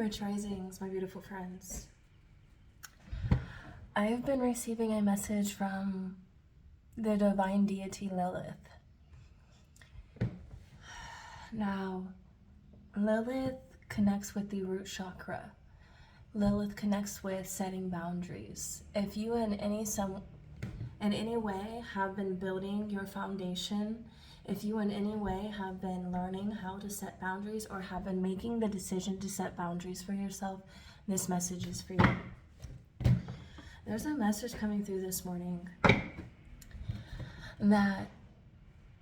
Rich Risings, my beautiful friends. I've been receiving a message from the divine deity Lilith. Now, Lilith connects with the root chakra. Lilith connects with setting boundaries. If you in any way have been building your foundation, if you in any way have been learning how to set boundaries or have been making the decision to set boundaries for yourself, this message is for you. There's a message coming through this morning that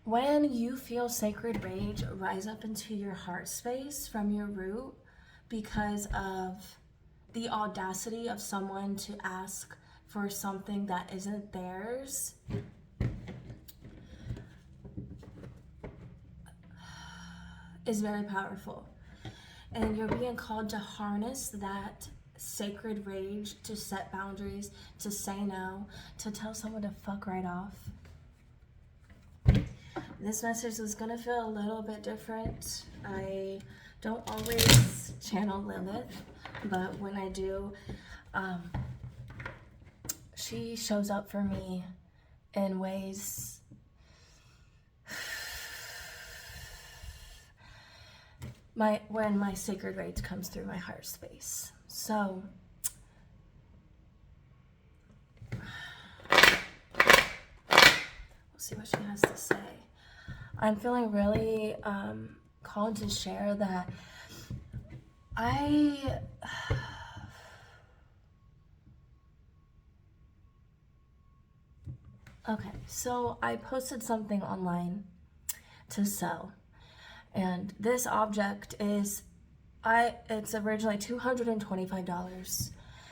when you feel sacred rage rise up into your heart space from your root because of the audacity of someone to ask for something that isn't theirs, is very powerful. And you're being called to harness that sacred rage, to set boundaries, to say no, to tell someone to fuck right off. This message is gonna feel a little bit different. I don't always channel Lilith, but when I do, she shows up for me in ways when my sacred rage comes through my heart space. So we'll see what she has to say. I'm feeling really called to share that okay, so I posted something online to sell. And this object is, it's originally $225.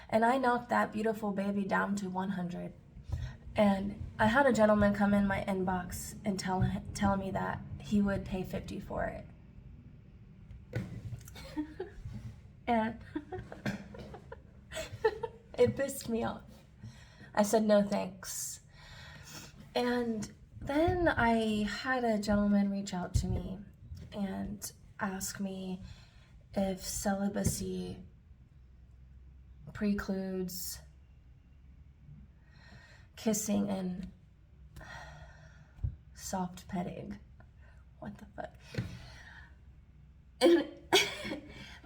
And I knocked that beautiful baby down to $100. And I had a gentleman come in my inbox and tell me that he would pay $50 for it. And it pissed me off. I said no thanks. And then I had a gentleman reach out to me and ask me if celibacy precludes kissing and soft petting. What the fuck? And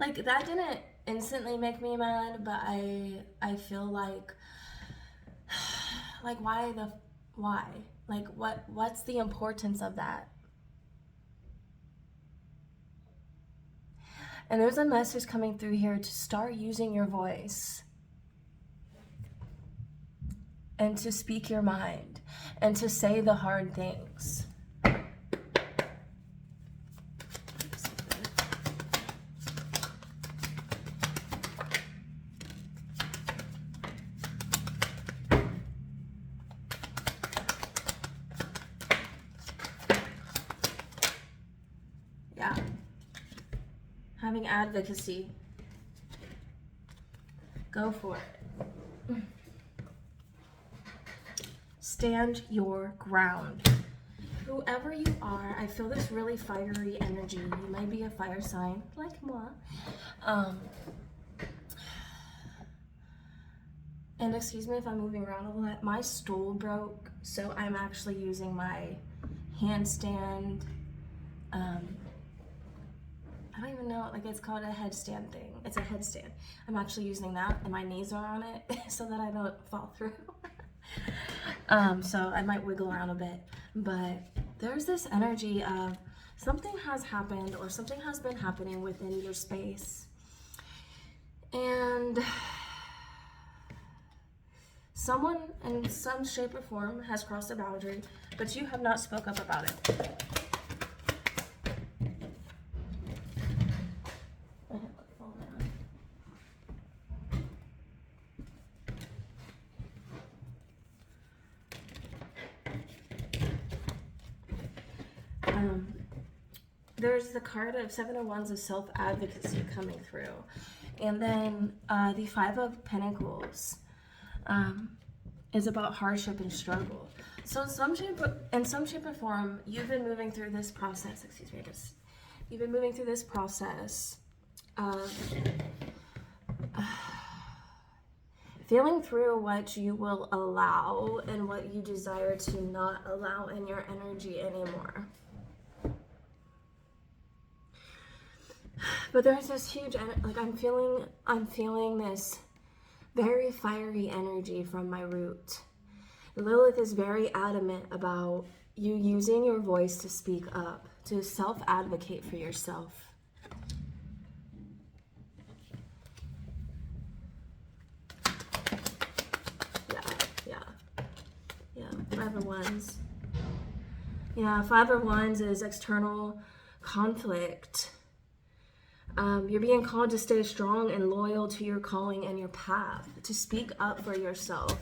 like, that didn't instantly make me mad, but I feel like why? Like, what's the importance of that? And there's a message coming through here to start using your voice and to speak your mind and to say the hard things. Yeah. Having advocacy. Go for it. Stand your ground. Whoever you are, I feel this really fiery energy. You might be a fire sign, like moi. And excuse me if I'm moving around a little bit. My stool broke, so I'm actually using my handstand. I don't even know, like, it's called a headstand thing. It's a headstand. I'm actually using that, and my knees are on it so that I don't fall through. So I might wiggle around a bit, but there's this energy of something has happened or something has been happening within your space, and someone in some shape or form has crossed a boundary, but you have not spoke up about it. There's the card of 7 of Wands of self-advocacy coming through. And then the 5 of Pentacles is about hardship and struggle. So in some shape or form, you've been moving through this process. You've been moving through this process of feeling through what you will allow and what you desire to not allow in your energy anymore. But there's this huge, like I'm feeling this very fiery energy from my root. Lilith is very adamant about you using your voice to speak up, to self-advocate for yourself. Yeah, 5 of Wands. Yeah, 5 of Wands is external conflict. You're being called to stay strong and loyal to your calling and your path, to speak up for yourself,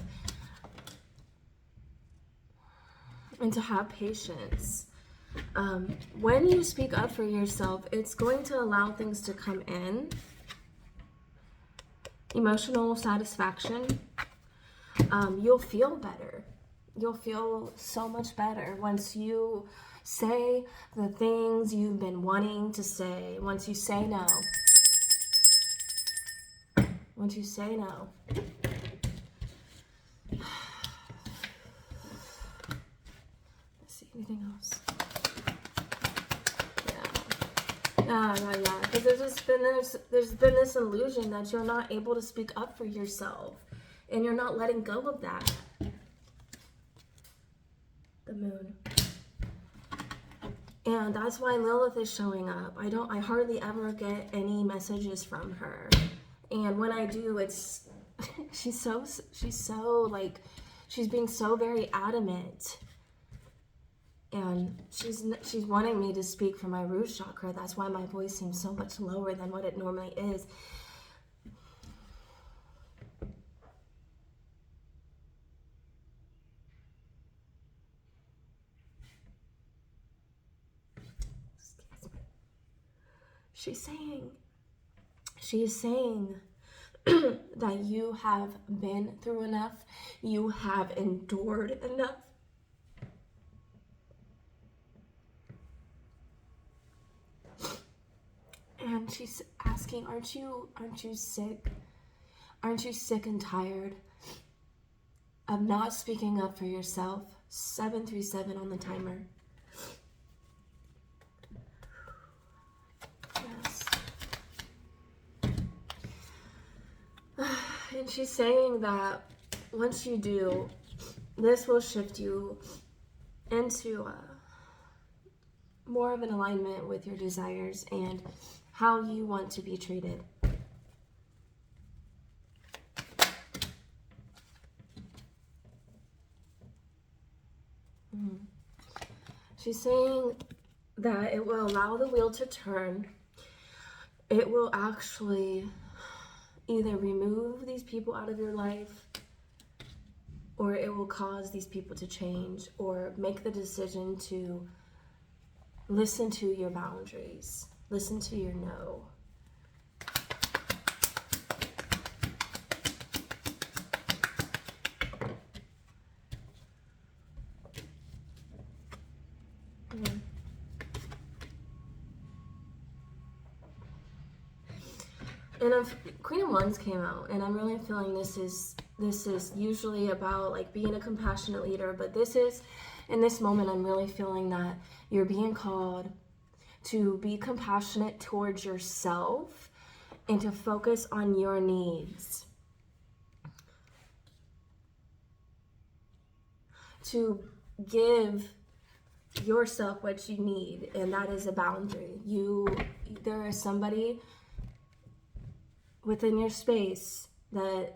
and to have patience. When you speak up for yourself, it's going to allow things to come in. Emotional satisfaction. You'll feel better. You'll feel so much better once you say the things you've been wanting to say. Once you say no. Once you say no. Let's see, anything else? Yeah. Because there's been this illusion that you're not able to speak up for yourself. And you're not letting go of that. The Moon. And that's why Lilith is showing up. I hardly ever get any messages from her. And when I do, it's she's being so very adamant. And she's wanting me to speak for my root chakra. That's why my voice seems so much lower than what it normally is. She is saying that you have been through enough, you have endured enough. And she's asking, aren't you sick? Aren't you sick and tired of not speaking up for yourself? 737 on the timer. And she's saying that once you do, this will shift you into more of an alignment with your desires and how you want to be treated. She's saying that it will allow the wheel to turn. It will actually either remove these people out of your life, or it will cause these people to change, or make the decision to listen to your boundaries, listen to your no. And Queen of Wands came out, and I'm really feeling this is usually about like being a compassionate leader, but in this moment, I'm really feeling that you're being called to be compassionate towards yourself and to focus on your needs. To give yourself what you need, and that is a boundary. There is somebody within your space that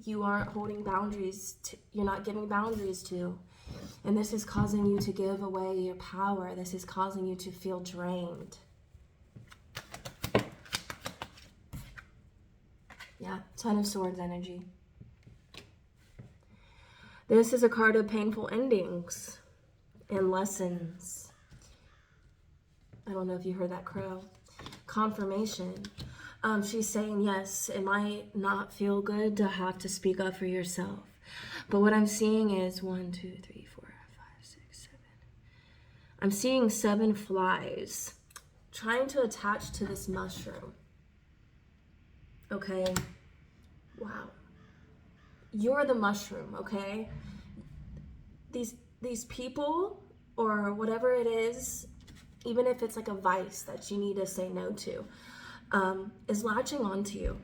you aren't holding boundaries to, you're not giving boundaries to. And this is causing you to give away your power. This is causing you to feel drained. Yeah, Ten of Swords energy. This is a card of painful endings and lessons. I don't know if you heard that crow. Confirmation. She's saying, yes, it might not feel good to have to speak up for yourself. But what I'm seeing is 1, 2, 3, 4, 5, 6, 7. I'm seeing 7 flies trying to attach to this mushroom. Okay? Wow. you're the mushroom, okay? These people or whatever it is, even if it's like a vice that you need to say no to, is latching onto you.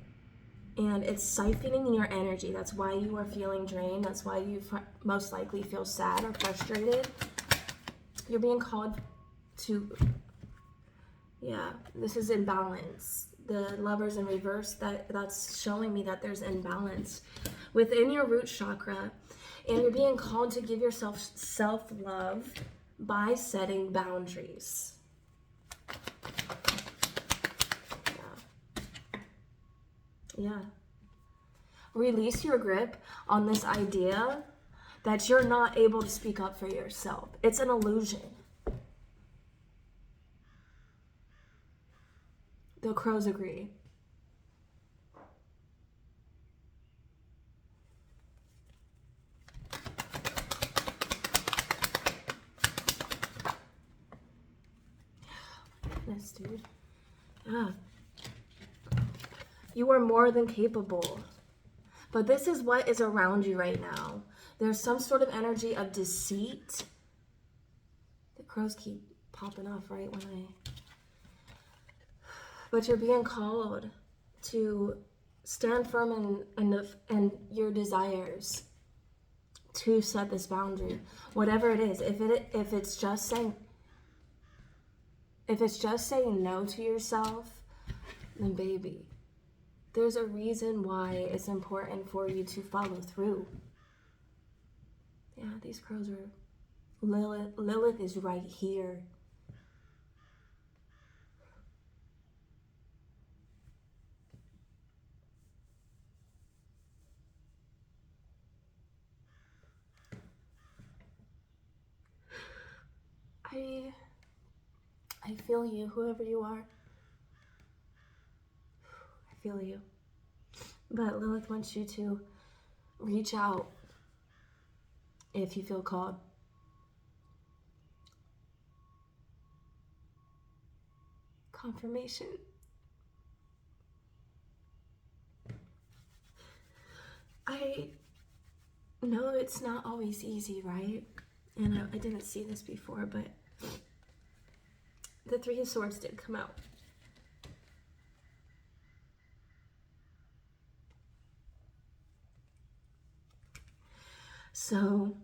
And it's siphoning your energy. That's why you are feeling drained. That's why you most likely feel sad or frustrated. You're being called to, yeah, this is imbalance. The Lover's in reverse, that's showing me that there's imbalance within your root chakra. And you're being called to give yourself self-love by setting boundaries. Yeah. Release your grip on this idea that you're not able to speak up for yourself. It's an illusion. The crows agree. Goodness, dude. Yeah. You are more than capable. But this is what is around you right now. There's some sort of energy of deceit. The crows keep popping off right when I... But you're being called to stand firm in your desires, to set this boundary. Whatever it is. If it's just saying no to yourself, then baby, there's a reason why it's important for you to follow through. Yeah, these crows are... Lilith is right here. I feel you, whoever you are. I feel you. But Lilith wants you to reach out if you feel called. Confirmation. I know it's not always easy, right? And I didn't see this before, but the Three of Swords did come out. So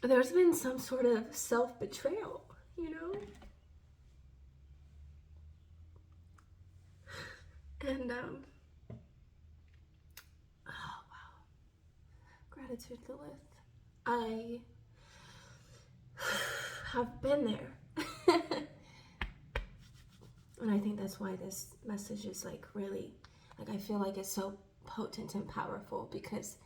there's been some sort of self-betrayal, you know? And, oh, wow. Gratitude, Lilith. I have been there. And I think that's why this message is like really, like I feel like it's so potent and powerful, because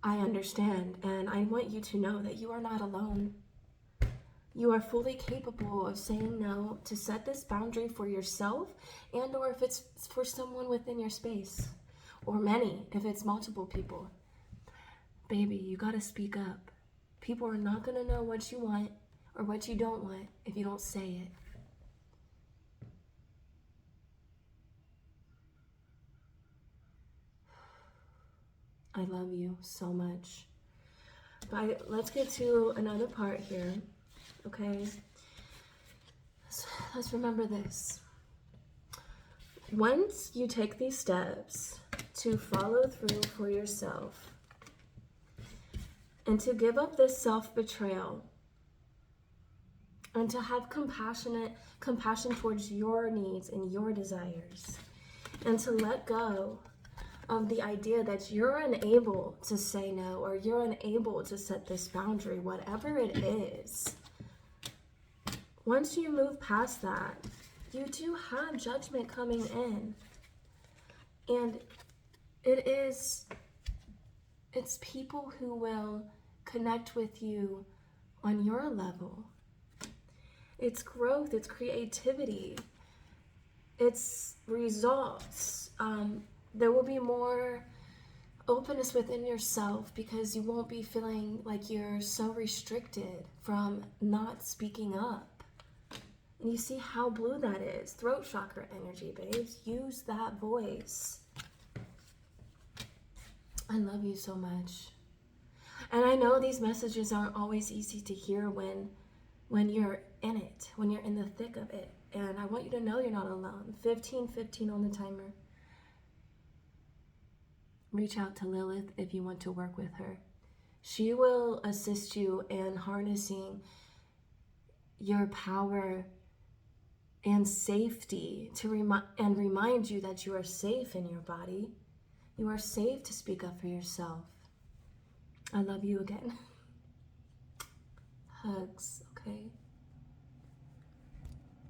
I understand and I want you to know that you are not alone. You are fully capable of saying no, to set this boundary for yourself, and or if it's for someone within your space, or many, if it's multiple people. Baby, you gotta speak up. People are not gonna know what you want or what you don't want if you don't say it. I love you so much. But let's get to another part here, okay? So let's remember this. Once you take these steps to follow through for yourself and to give up this self-betrayal and to have compassion towards your needs and your desires, and to let go of the idea that you're unable to say no, or you're unable to set this boundary, whatever it is. Once you move past that, you do have judgment coming in. And it's people who will connect with you on your level. It's growth, it's creativity, it's results. There will be more openness within yourself, because you won't be feeling like you're so restricted from not speaking up. And you see how blue that is. Throat chakra energy, babes. Use that voice. I love you so much. And I know these messages aren't always easy to hear when you're in it, when you're in the thick of it. And I want you to know you're not alone. 15:15 on the timer. Reach out to Lilith if you want to work with her. She will assist you in harnessing your power and safety to remind you that you are safe in your body. You are safe to speak up for yourself. I love you again. Hugs, okay?